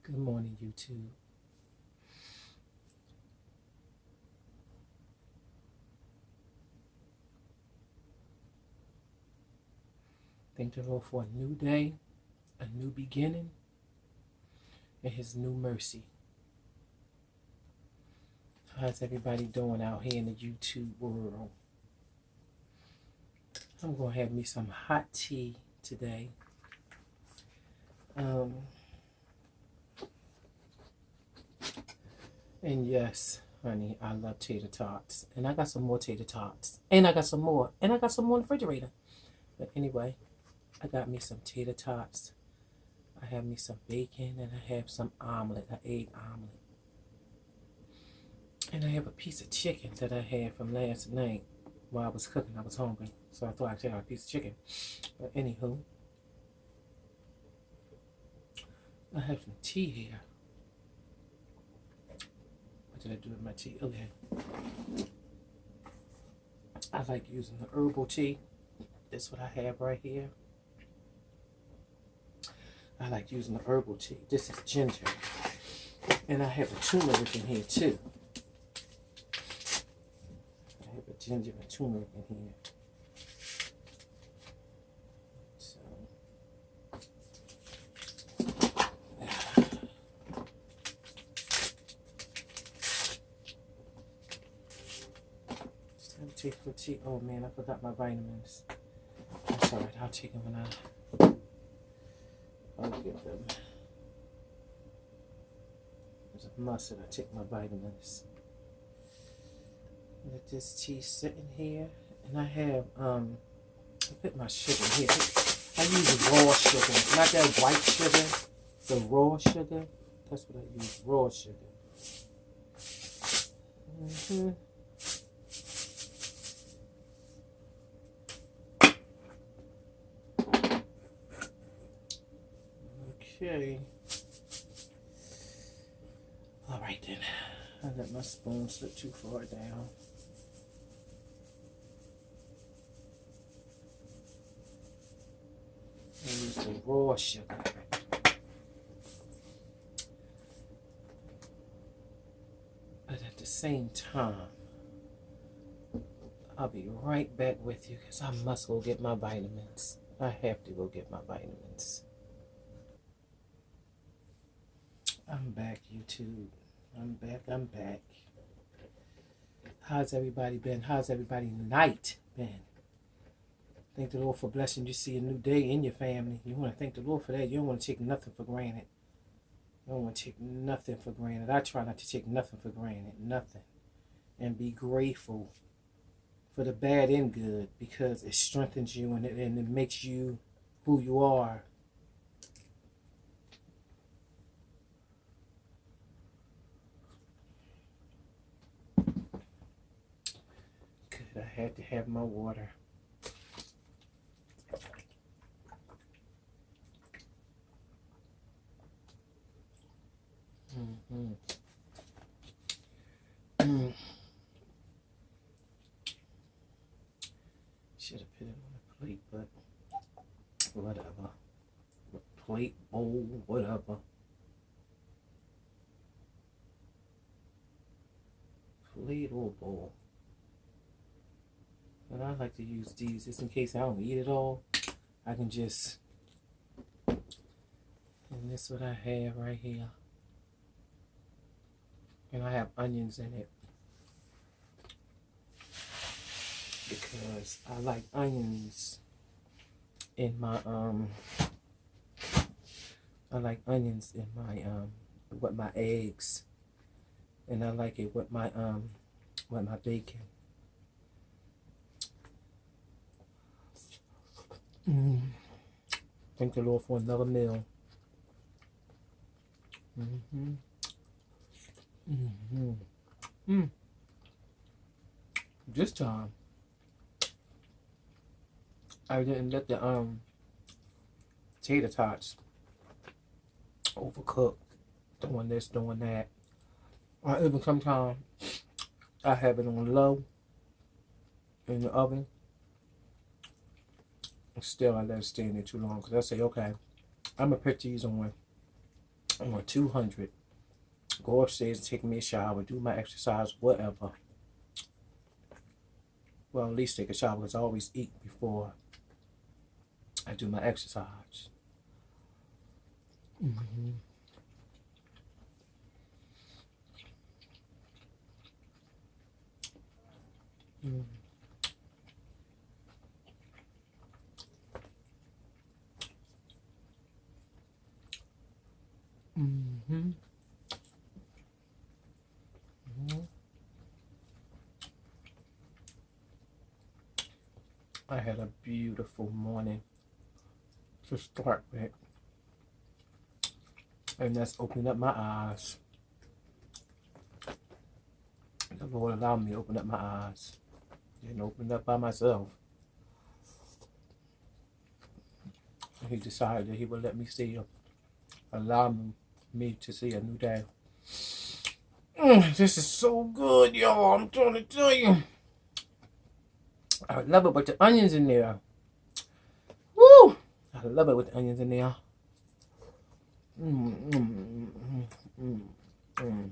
Good morning, YouTube. Thank the Lord for a new day, a new beginning, and His new mercy. How's everybody doing out here in the YouTube world? I'm going to have me some hot tea today. And yes, honey, I love tater tots. And I got some more tater tots. And I got some more. And I got some more in the refrigerator. But anyway, I got me some tater tots. I have me some bacon and I have some omelet, an egg omelet. And I have a piece of chicken that I had from last night while I was cooking. I was hungry, so I thought I'd take out a piece of chicken. But anywho, I have some tea here. What did I do with my tea? Okay. I like using the herbal tea. That's what I have right here. I like using the herbal tea. This is ginger. And I have a turmeric in here too. I have a ginger and turmeric in here. So, just have to take for tea. Oh man, I forgot my vitamins. That's alright, I'll take them when I'll get them. There's a must that I take my vitamins. Let this tea sitting here, and I have I put my sugar here. I use raw sugar, not that white sugar, the raw sugar. That's what I use, raw sugar. Okay. All right then. I let my spoon slip too far down. I use the raw sugar. But at the same time, I'll be right back with you because I must go get my vitamins. I have to go get my vitamins. I'm back, YouTube. I'm back. How's everybody been? How's everybody's night been? Thank the Lord for blessing you. See a new day in your family. You want to thank the Lord for that. You don't want to take nothing for granted. You don't want to take nothing for granted. I try not to take nothing for granted. Nothing. And be grateful for the bad and good because it strengthens you and it makes you who you are. Good. I had to have my water. Should have put it on a plate, but whatever. Plate, bowl, whatever. Plate or bowl. But I like to use these just in case I don't eat it all. I can just, and this is what I have right here. And I have onions in it because I like onions in my with my eggs, and I like it with my bacon. Thank the Lord for another meal. This time, I didn't let the tater tots overcook, doing this, doing that. Or even sometimes I have it on low in the oven. Still, I let it stay in there too long because I say, okay, I'm gonna put these on on 200. Go upstairs, take me a shower, do my exercise, whatever. Well, at least take a shower because I always eat before I do my exercise. Mm-hmm. Mm-hmm. Mm-hmm. Mm-hmm. I had a beautiful morning to start with, and that's opening up my eyes. The Lord allowed me to open up my eyes. Didn't open up by myself. He decided that He would let me see, allow me to see a new day. This is so good, y'all. I'm trying to tell you. I love it with the onions in there. Woo! I love it with the onions in there. Mm, mm, mm, mm, mm, mm,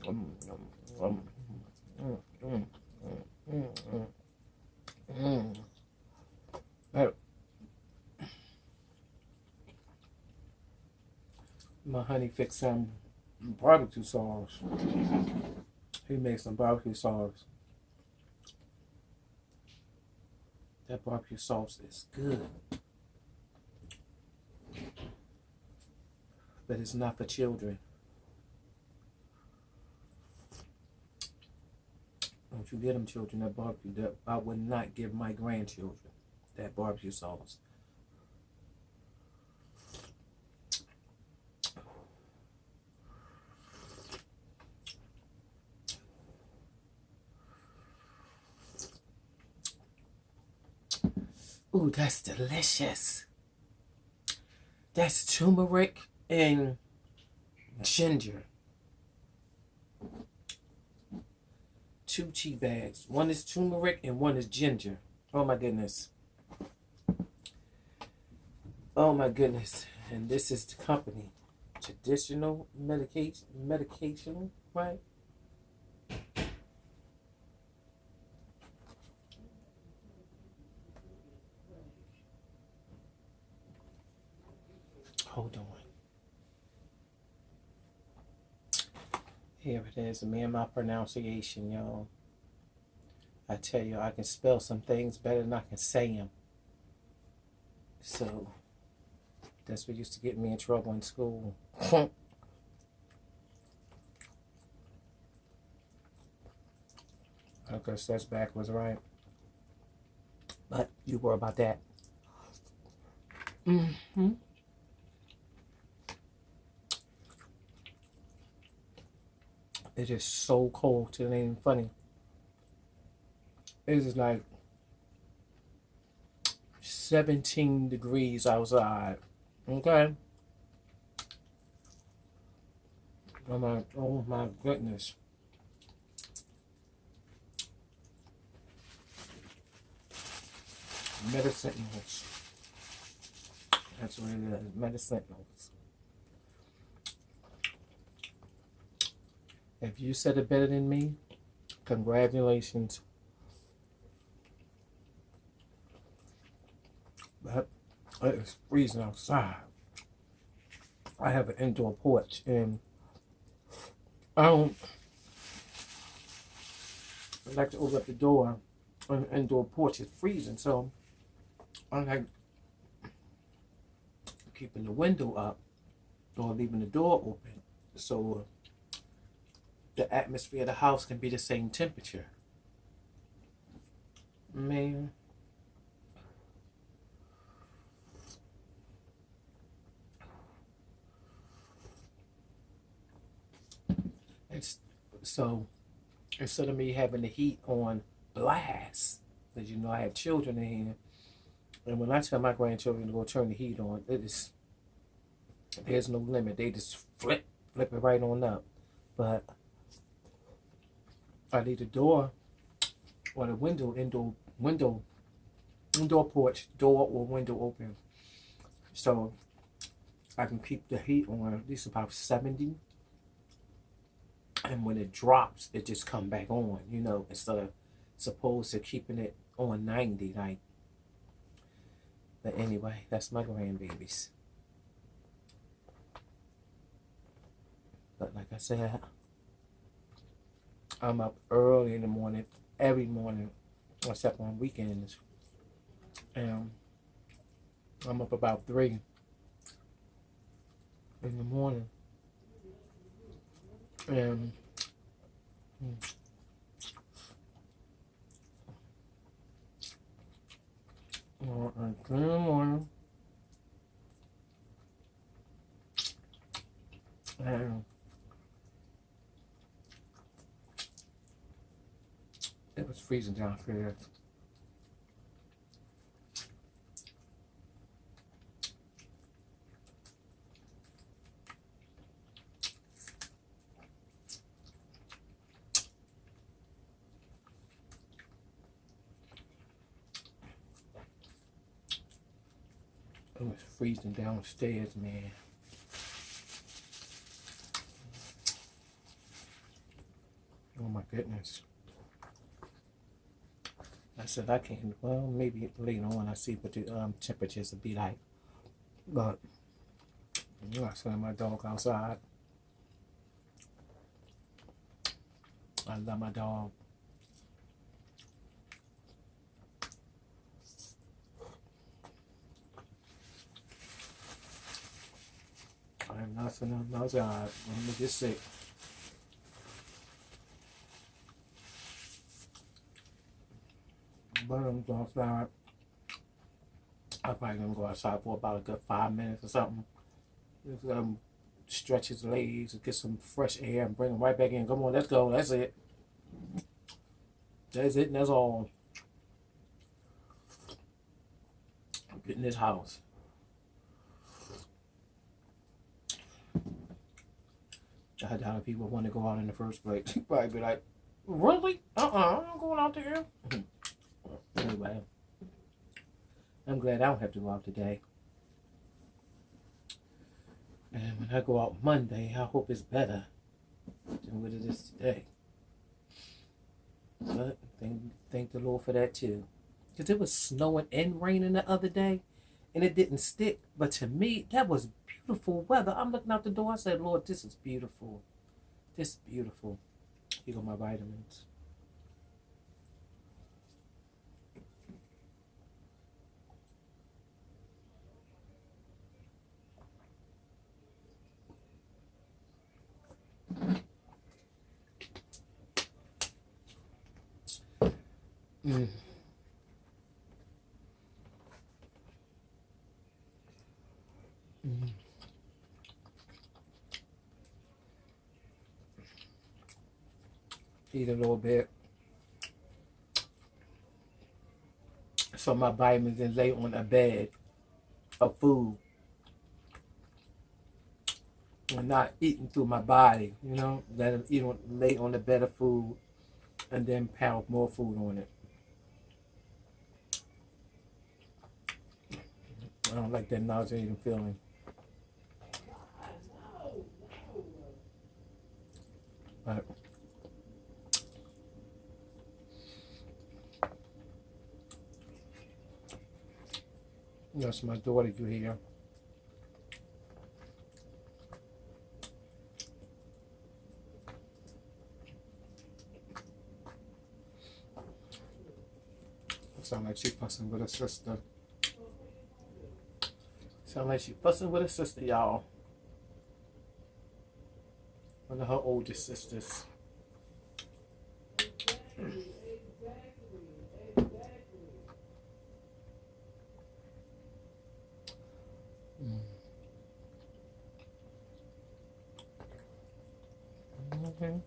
mm, mm, mm, mm, mm, mm. Hey, my honey fixed some barbecue sauce. He makes some barbecue sauce. That barbecue sauce is good, but it's not for children. Don't you get them children that barbecue. That I would not give my grandchildren that barbecue sauce. Ooh, that's delicious. That's turmeric and ginger. 2 tea bags. One is turmeric and one is ginger. Oh my goodness. Oh my goodness. And this is the company. Traditional medication, right? Hold on. Here it is. Me and my pronunciation, y'all. I tell you, I can spell some things better than I can say them. So, that's what used to get me in trouble in school. I guess that's backwards, right? But you worry about that. Mm-hmm. It is so cold till it ain't even funny. It is like 17 degrees outside. Okay? I'm like, oh my goodness. Medicinals. That's what it is. Medicinals. If you said it better than me, congratulations. But it's freezing outside. I have an indoor porch and I don't like to open up the door on the indoor porch. It's freezing, so I like keeping the window up or leaving the door open so the atmosphere of the house can be the same temperature. Man, it's so instead of me having the heat on blast, because you know I have children in here, and when I tell my grandchildren to go turn the heat on, there's no limit. They just flip it right on up. But I leave the door or the indoor porch door or window open. So I can keep the heat on at least about 70. And when it drops, it just come back on, instead of supposed to keeping it on 90. Like, but anyway, that's my grandbabies. But like I said, I'm up early in the morning, every morning, except on weekends. And I'm up about 3 in the morning. And 3 in the morning. And it was freezing downstairs. It was freezing downstairs, man. Oh my goodness. I said I can't. Well, maybe later on I see what the temperatures will be like. But I send my dog outside. I love my dog. I am not sending him outside. Let me get sick. But I'm going outside. I'm probably gonna go outside for about a good 5 minutes or something. Just, stretch his legs, get some fresh air, and bring him right back in. Come on, let's go. That's it. That's it, and that's all. Get in this house. I doubt if people want to go out in the first place. Probably be like, really? I'm not going out there. Anyway, I'm glad I don't have to go out today. And when I go out Monday, I hope it's better than what it is today. But thank the Lord for that too. Because it was snowing and raining the other day, and it didn't stick. But to me, that was beautiful weather. I'm looking out the door. I said, Lord, this is beautiful. This is beautiful. Here go my vitamins. Mm. Mm. Eat a little bit. So my vitamins and lay on a bed of food. And not eating through my body, Let them lay on the bed of food and then pound more food on it. I don't like that nauseating feeling. But that's my daughter you hear. Sound like she fussing with her sister. Sound like she fussing with her sister, y'all. One of her oldest sisters. Okay.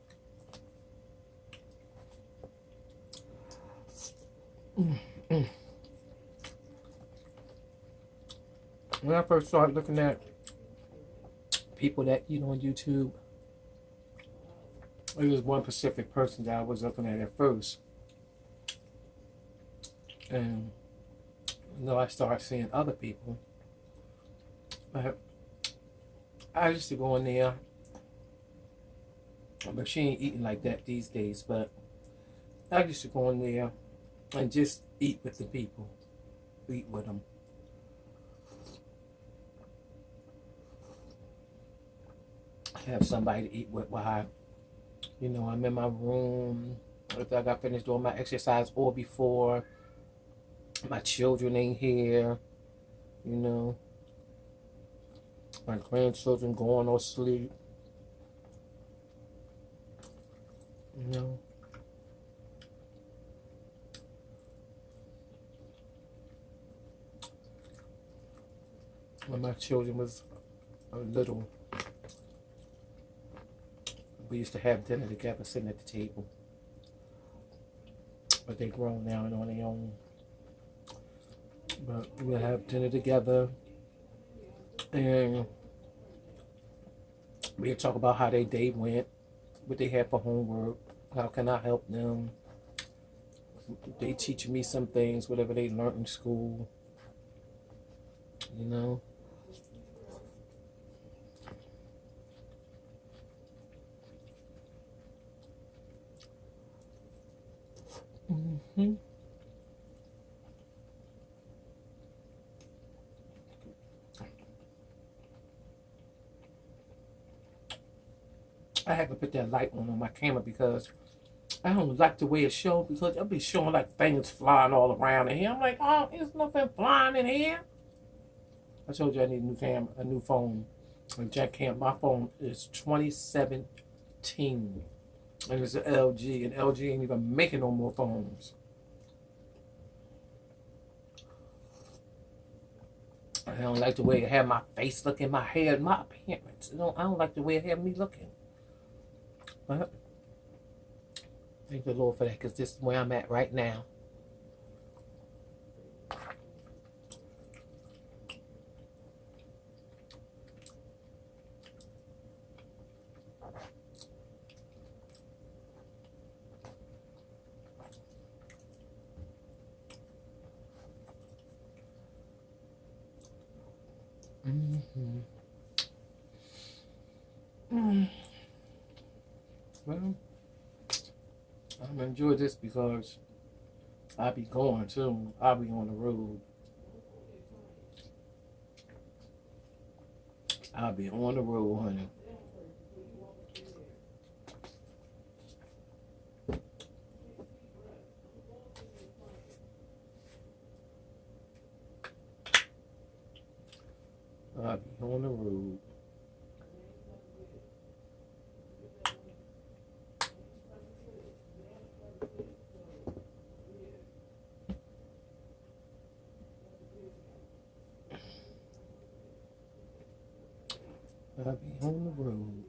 When I first started looking at people that eat on YouTube, there was one specific person that I was looking at first. And I started seeing other people. But I used to go in there, but she ain't eating like that these days. But I used to go in there and just eat with the people, eat with them. Have somebody to eat with while I'm in my room. If I got finished doing my exercise or before, my children ain't here, you know, my grandchildren going or sleep, you know. When my children was little, we used to have dinner together, sitting at the table. But they grown now and on their own. But we'll have dinner together, and we'll talk about how their day went, what they had for homework, how can I help them. They teach me some things, whatever they learned in school, you know. Mm-hmm. I had to put that light on my camera because I don't like the way it shows, because it'll be showing like things flying all around in here. I'm like, oh, there's nothing flying in here. I told you I need a new camera, a new phone. And Jack Camp, my phone is 2017, and it's an LG, and LG ain't even making no more phones. I don't like the way it had my face looking, my hair, my appearance. I don't like the way it had me looking. But thank the Lord for that, because this is where I'm at right now. Mm-hmm. Well, I'm gonna enjoy this because I'll be going too. I'll be on the road. I'll be on the road, honey. I'll be on the road. I'll be on the road.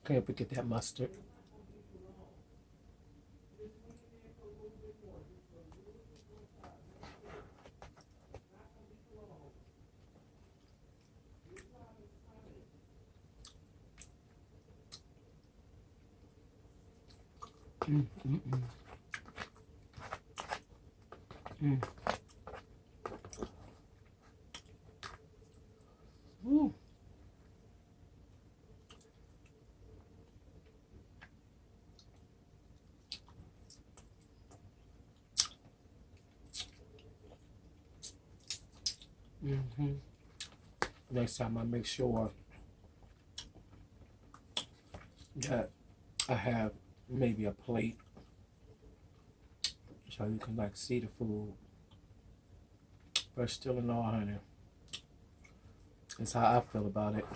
Can't forget that mustard. Mm, mm, mm. Mm. Mm. Mm-hmm. Next time I make sure that I have maybe a plate so you can like see the food. But still in all, honey, it's how I feel about it.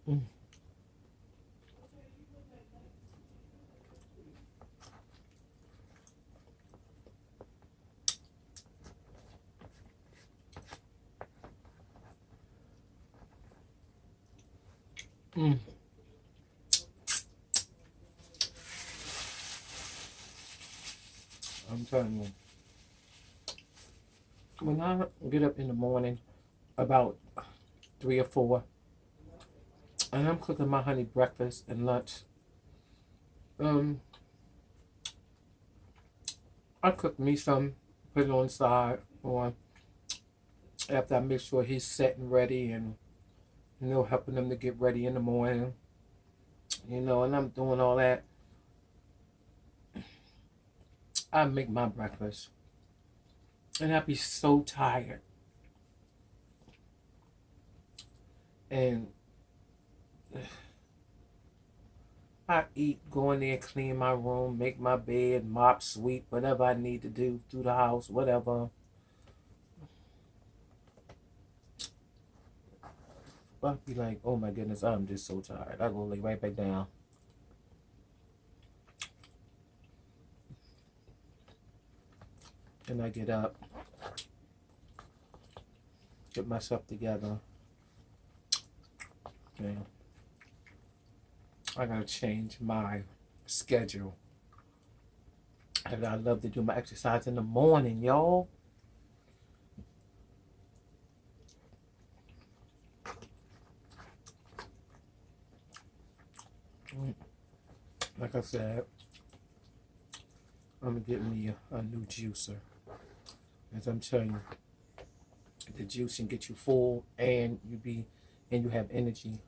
Mm. Mm. I'm telling you. When I get up in the morning, about 3 or 4, and I'm cooking my honey breakfast and lunch. Um, I cook me some, put it on the side, or after I make sure he's set and ready, and helping them to get ready in the morning, and I'm doing all that. I make my breakfast, and I be so tired, and I eat, go in there, clean my room, make my bed, mop, sweep, whatever I need to do through the house, whatever. I'll be like, oh my goodness, I'm just so tired. I go lay right back down. And I get up, get myself together. And I gotta change my schedule. And I love to do my exercise in the morning, y'all. Like I said, I'm getting me a new juicer. As I'm telling you, the juice can get you full, and you have energy.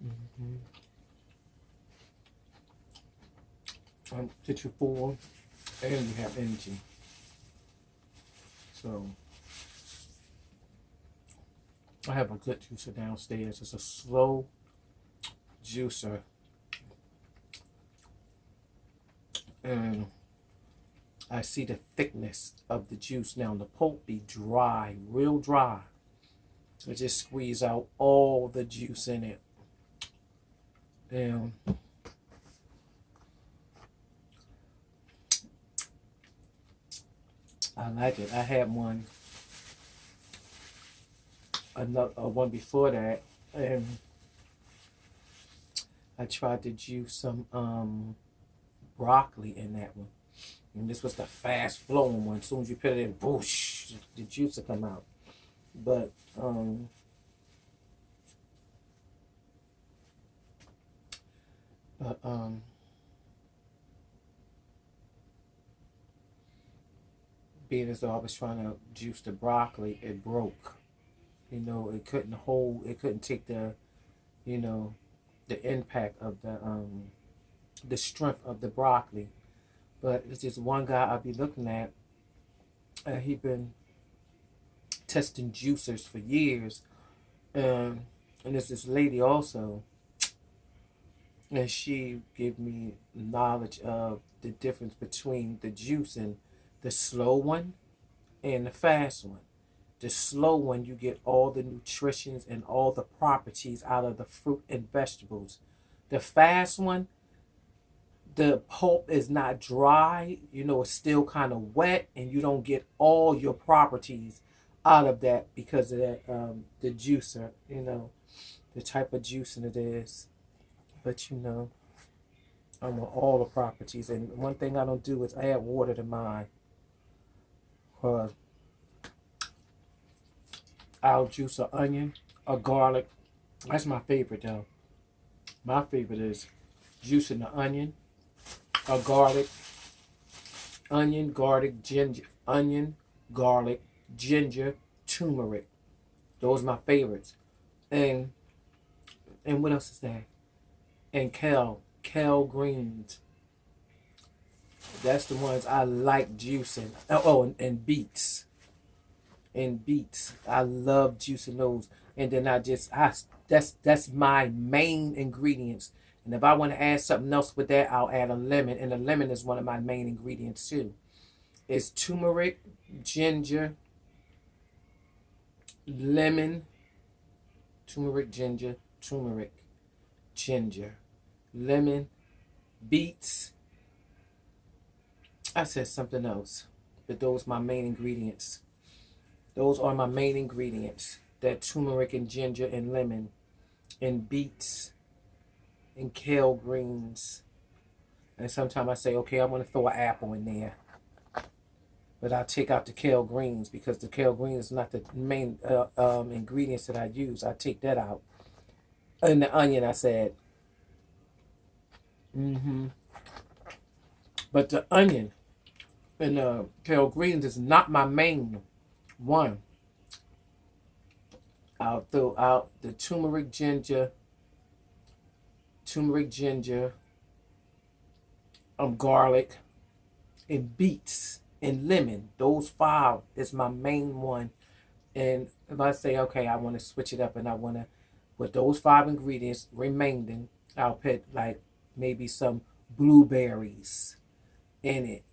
Mm-hmm. Get you full, and you have energy. So I have a good juicer downstairs. It's a slow juicer, and I see the thickness of the juice now. The pulp be dry, real dry. It just squeeze out all the juice in it. And I like it. I had one before that, and I tried to juice some broccoli in that one. And this was the fast flowing one. As soon as you put it in, whoosh, the juice will come out. But but being as though I was trying to juice the broccoli, it broke. It couldn't take you know, the impact of the strength of the broccoli. But it's just one guy I'll be looking at. He been testing juicers for years, and there's this lady also, and she gave me knowledge of the difference between the juicing, the slow one and the fast one. The slow one, you get all the nutritions and all the properties out of the fruit and vegetables. The fast one, the pulp is not dry, it's still kind of wet, and you don't get all your properties out of that because of that, the juicer, the type of juicing it is. But I want all the properties. And one thing I don't do is add water to mine. I'll juice an onion, a garlic. That's my favorite though. My favorite is juicing the onion, garlic, ginger, turmeric. Those are my favorites. And what else is that? And kale greens. That's the ones I like juicing. Oh, and beets. I love juicing those. And then that's my main ingredients. And if I want to add something else with that, I'll add a lemon. And a lemon is one of my main ingredients too. It's turmeric, ginger, lemon, turmeric, ginger, lemon, beets. I said something else, but those are my main ingredients. Those are my main ingredients. That turmeric and ginger and lemon. and beets and kale greens. And sometimes I say, okay, I'm going to throw an apple in there. But I'll take out the kale greens because the kale greens is not the main ingredients that I use. I take that out. And the onion, I said. But the onion and the kale greens is not my main one. I'll throw out the turmeric, ginger, garlic, and beets and lemon. Those five is my main one. And if I say, okay, I want to switch it up and I want to, with those five ingredients remaining, I'll put like maybe some blueberries in it,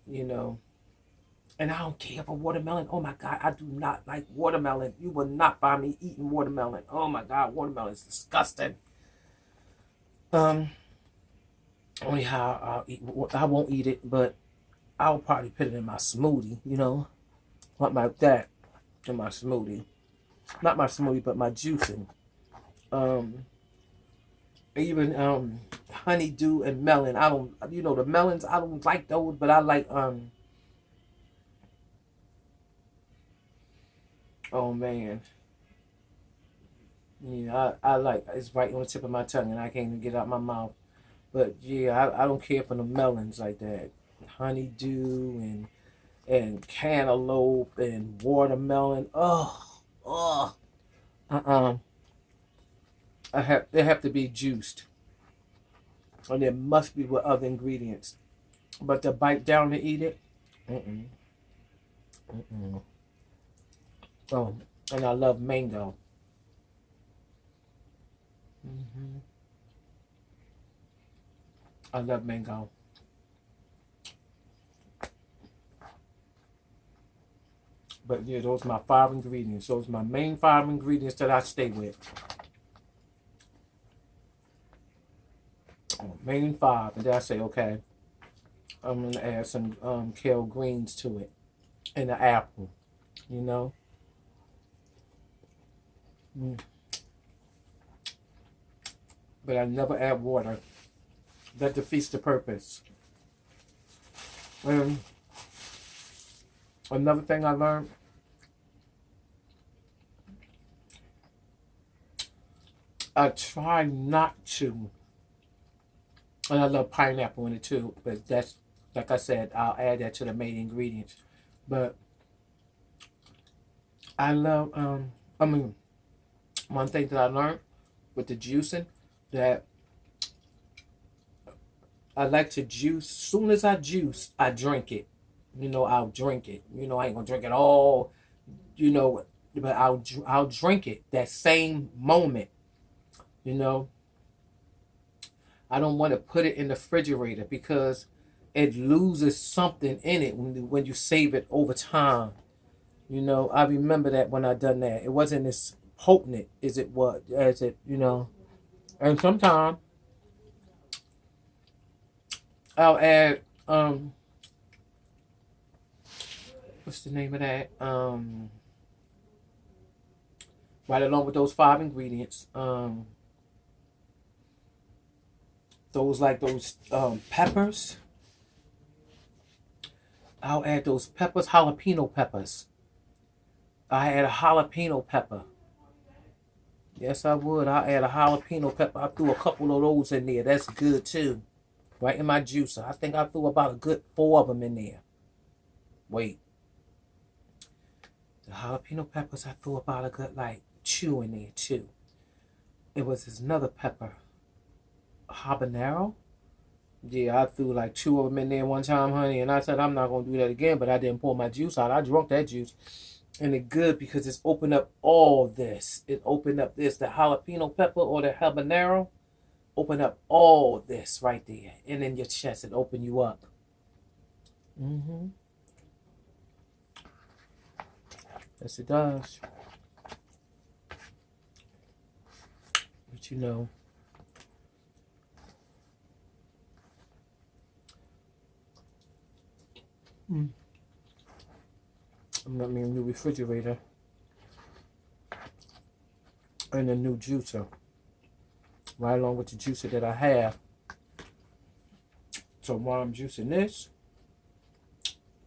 And I don't care for watermelon. Oh my God, I do not like watermelon. You will not find me eating watermelon. Oh my God, watermelon is disgusting. Only how I won't eat it, but I'll probably put it in my smoothie, something like that in my smoothie. Not my smoothie, but my juicing. Even honeydew and melon. I don't, the melons. I don't like those, but I like Oh man, yeah, I like it's right on the tip of my tongue, and I can't even get it out my mouth. But yeah, I don't care for the melons like that. Honeydew and cantaloupe and watermelon. Oh. Uh-uh. They have to be juiced, and there must be with other ingredients. But to bite down and eat it, mm-mm, mm-mm. Oh, and I love mango. hmm I love mango. But yeah, those are my five ingredients. Those are my main five ingredients that I stay with. Main five, and then I say, okay, I'm gonna add some kale greens to it and an apple. You know, mm. But I never add water. That defeats the purpose. And another thing I learned, I try not to. And I love pineapple in it too, but that's like I said, I'll add that to the main ingredients. But I love I mean one thing that I learned with the juicing that I like to juice. Soon as I juice, I drink it. I'll drink it. I ain't gonna drink it all. You know, but I'll drink it that same moment. You know, I don't want to put it in the refrigerator because it loses something in it when you save it over time. I remember that when I done that, it wasn't as potent as it was as it. And sometimes I'll add what's the name of that? Right along with those five ingredients, those peppers. I'll add those peppers, jalapeno peppers. I add a jalapeno pepper. Yes, I would. I'll add a jalapeno pepper. I threw a couple of those in there. That's good too. Right in my juicer. I think I threw about a good four of them in there. Wait. The jalapeno peppers, I threw about a good like two in there too. It was this another pepper. Habanero? Yeah, I threw like two of them in there one time, honey, and I said I'm not gonna do that again. But I didn't pour my juice out. I drunk that juice, and it good because it's opened up all this. It opened up this, the jalapeno pepper or the habanero. Open up all this right there, and in your chest, it open you up. Mm-hmm. Yes, it does. But mm. I'm gonna make a new refrigerator and a new juicer. right along with the juicer that I have. So while I'm juicing this,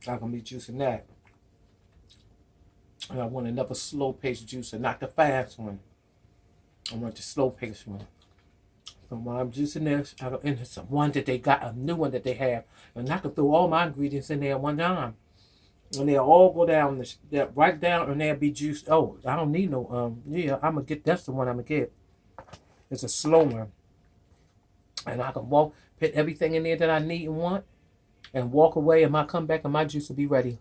I'm going to be juicing that. And I want another slow pace juicer, not the fast one. I want the slow pace one. So while I'm juicing this, I go into some one that they got, a new one that they have. And I can throw all my ingredients in there at one time. And they'll all go down, right down, and they'll be juiced. Oh, I don't need no, yeah, I'm going to get, that's the one I'm going to get. It's a slow one. And I can put everything in there that I need and want, and walk away, and I come back, and my juice will be ready.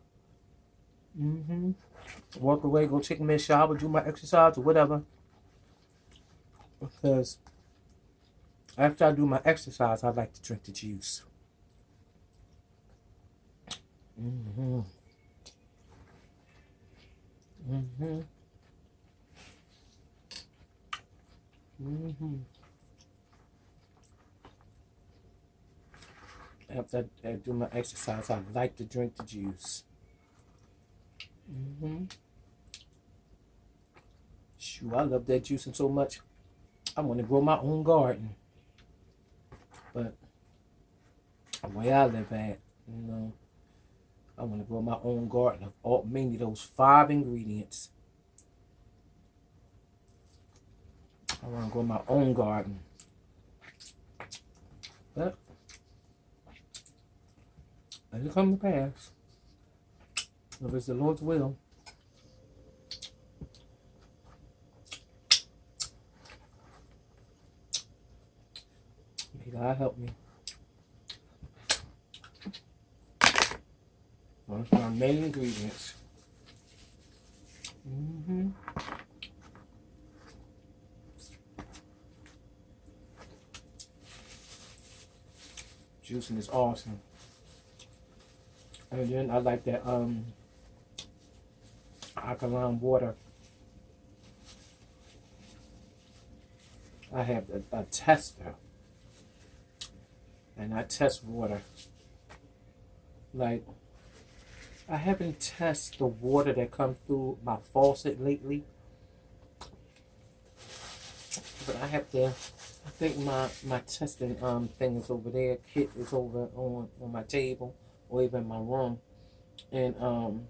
Walk away, go take me a shower, do my exercise, or whatever. Because after I do my exercise, I like to drink the juice. After I do my exercise, I like to drink the juice. Shoot, I love that juicing so much. I want to grow my own garden. But the way I live at, I want to grow my own garden of all, mainly those 5 ingredients. I want to grow my own garden. But let it come to pass. If it's the Lord's will. May God help me. Those are my main ingredients. Juicing is awesome. And then I like that alkaline water. I have a tester, and I test water. Like, I haven't tested the water that comes through my faucet lately, but I have to. I think my testing thing is over there. Kit is over on my table, or even in my room, and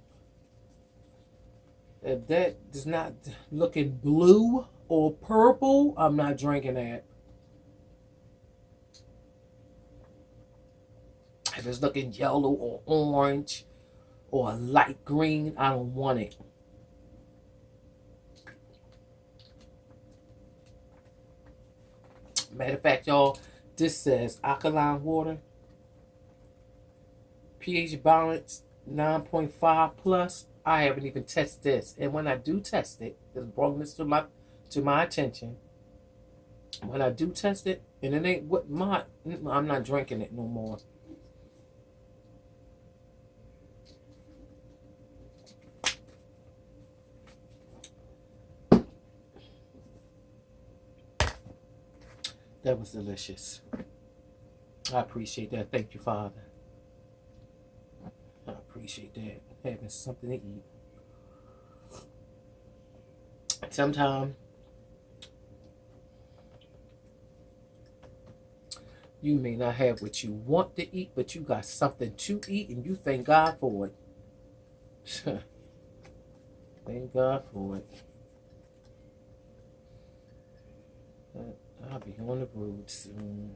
if that is not looking blue or purple, I'm not drinking that. If it's looking yellow or orange or a light green, I don't want it. Matter of fact, y'all, this says alkaline water, pH balance 9.5 plus. I haven't even tested this, and when I do test it, it's brought this to my attention. When I do test it, and it ain't what I'm not drinking it no more. That was delicious. I appreciate that. Thank you, Father. I appreciate that. Having something to eat. Sometimes you may not have what you want to eat, but you got something to eat, and you thank God for it. Thank God for it. I'll be on the road soon.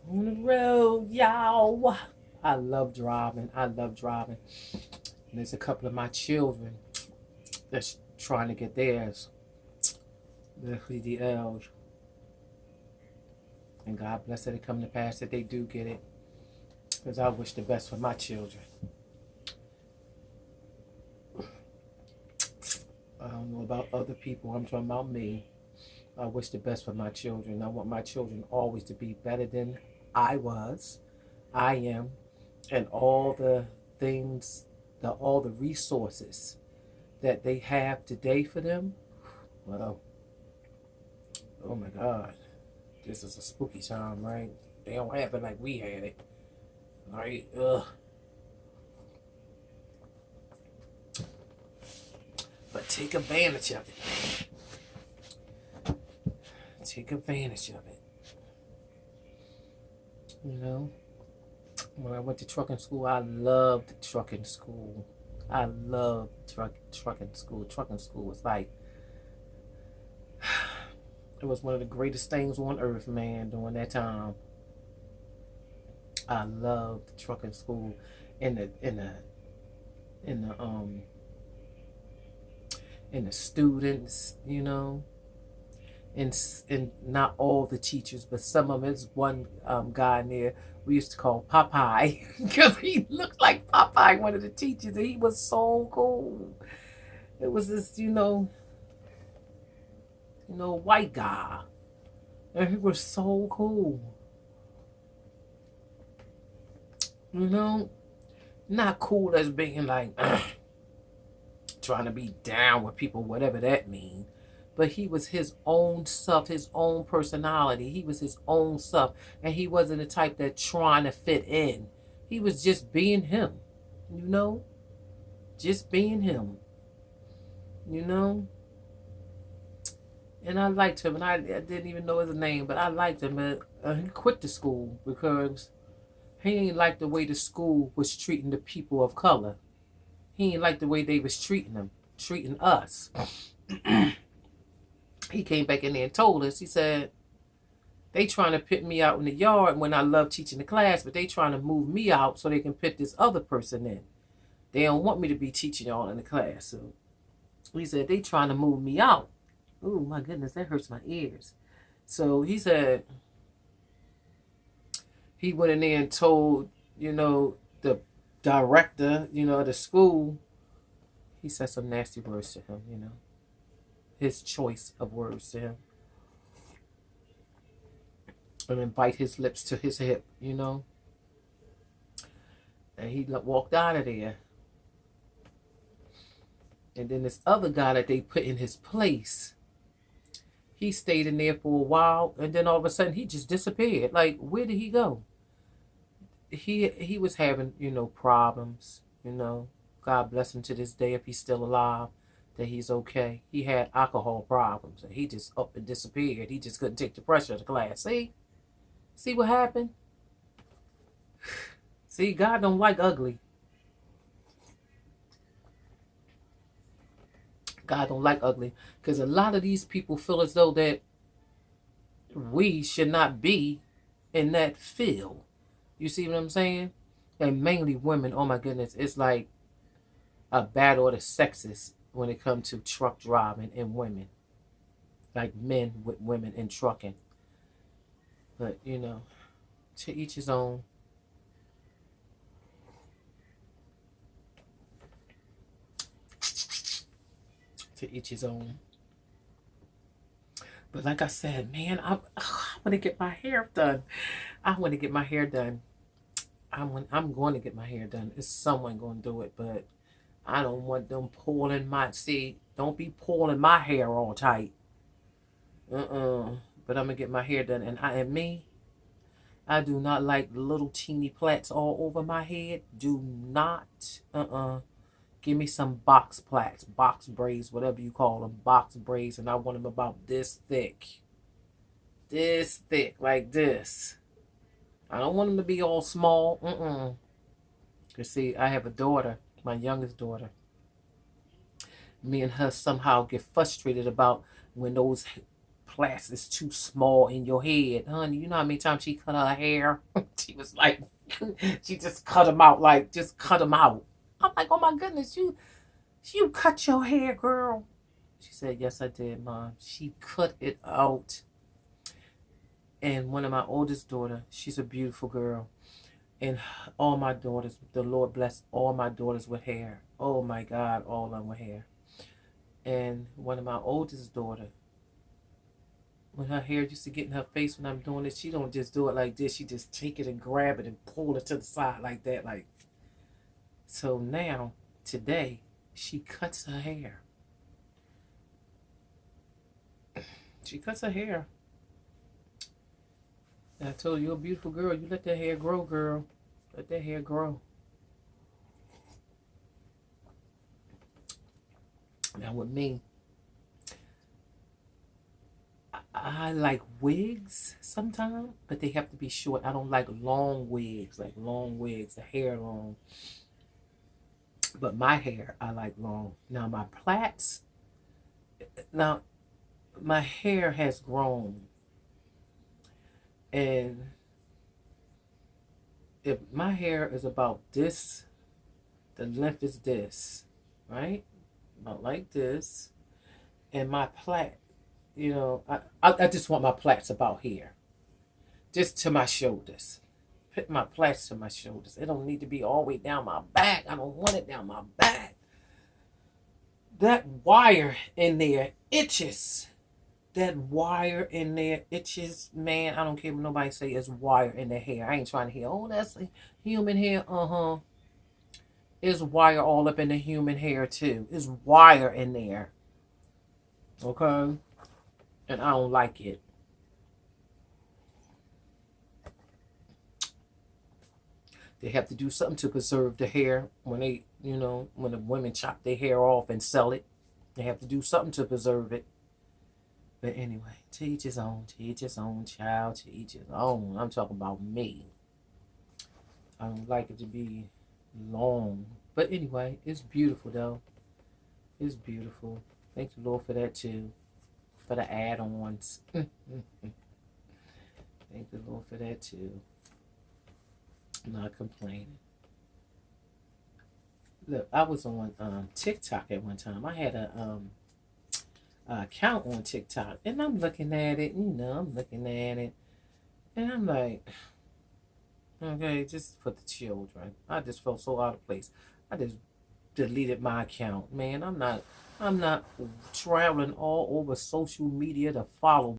On the road, y'all. I love driving. And there's a couple of my children that's trying to get theirs. The CDLs. And God bless that it come to pass that they do get it. Because I wish the best for my children. I don't know about other people. I'm talking about me. I wish the best for my children. I want my children always to be better than I am, and all the things, all the resources that they have today for them. Well, oh my God, this is a spooky time, right? They don't have it like we had it, right? But take advantage of it. take advantage of it. You know, when I went to trucking school, I loved trucking school. I loved trucking school. Trucking school was like, it was one of the greatest things on earth, man, during that time. I loved trucking school in the in the in the in the students, you know, and not all the teachers, but some of them. There's one guy in there we used to call Popeye because he looked like Popeye, one of the teachers, and he was so cool. It was this, white guy, and he was so cool. You know, not cool as being like trying to be down with people, whatever that means. But he was his own self, his own personality. He was his own self. And he wasn't the type that trying to fit in. He was just being him, you know? Just being him, you know? And I liked him. And I didn't even know his name, but I liked him. And he quit the school because he ain't like the way the school was treating the people of color. He ain't like the way they was treating us. He came back in there and told us, he said, they trying to put me out in the yard when I love teaching the class, but they trying to move me out so they can put this other person in. They don't want me to be teaching y'all in the class. So he said, they trying to move me out. Oh, my goodness, that hurts my ears. So he said, he went in there and told, the director, the school, he said some nasty words to him, his choice of words to him. And then bite his lips to his hip, And he walked out of there. And then this other guy that they put in his place, he stayed in there for a while, and then all of a sudden he just disappeared. Like, where did he go? He was having, problems, God bless him to this day if he's still alive, that he's okay. He had alcohol problems, and he just up and disappeared. He just couldn't take the pressure of the class. See what happened? See, God don't like ugly. God don't like ugly, because a lot of these people feel as though that we should not be in that field. You see what I'm saying? And mainly women. Oh my goodness, it's like a battle of the sexes when it comes to truck driving and women, like men with women in trucking. But to each his own. To each his own. But like I said, man, I want to get my hair done. I want to get my hair done. I'm going to get my hair done. It's someone going to do it, but I don't want them pulling don't be pulling my hair all tight. But I'm going to get my hair done. And I do not like little teeny plaits all over my head. Do not. Give me some box plaits, box braids, whatever you call them, box braids. And I want them about this thick. This thick, like this. I don't want them to be all small. Because see, I have a daughter, my youngest daughter. Me and her somehow get frustrated about when those plaits is too small in your head. Honey, you know how many times she cut her hair? She was like, she just cut them out, like, just cut them out. I'm like, oh my goodness, you cut your hair, girl. She said, yes, I did, Mom. She cut it out. And one of my oldest daughter, she's a beautiful girl. And all my daughters, the Lord bless all my daughters with hair. Oh my God, all of them with hair. And one of my oldest daughter, when her hair used to get in her face when I'm doing it, she don't just do it like this. She just take it and grab it and pull it to the side like that. Like, so now, today, she cuts her hair. She cuts her hair. And I told her, you're a beautiful girl. You let that hair grow, girl. Let that hair grow. Now with me, I like wigs sometimes, but they have to be short. I don't like long wigs, the hair long. But my hair, I like long. Now my plaits, now my hair has grown, and if my hair is about this, the length is this, right? About like this, and my plait, I just want my plaits about here, just to my shoulders. Put my plaits to my shoulders. It don't need to be all the way down my back. I don't want it down my back. That wire in there itches. That wire in there itches, man. I don't care what nobody say. It's wire in the hair. I ain't trying to hear, oh, that's human hair. It's wire all up in the human hair too. It's wire in there. Okay? And I don't like it. They have to do something to preserve the hair when they, when the women chop their hair off and sell it. They have to do something to preserve it. But anyway, to each his own, child, to each his own. I'm talking about me. I don't like it to be long. But anyway, it's beautiful though. It's beautiful. Thank the Lord for that too. For the add-ons. Thank the Lord for that too. I'm not complaining. Look, I was on TikTok at one time. I had a account on TikTok, and I'm looking at it. And I'm like, okay, just for the children. I just felt so out of place. I just deleted my account, man. I'm not traveling all over social media to follow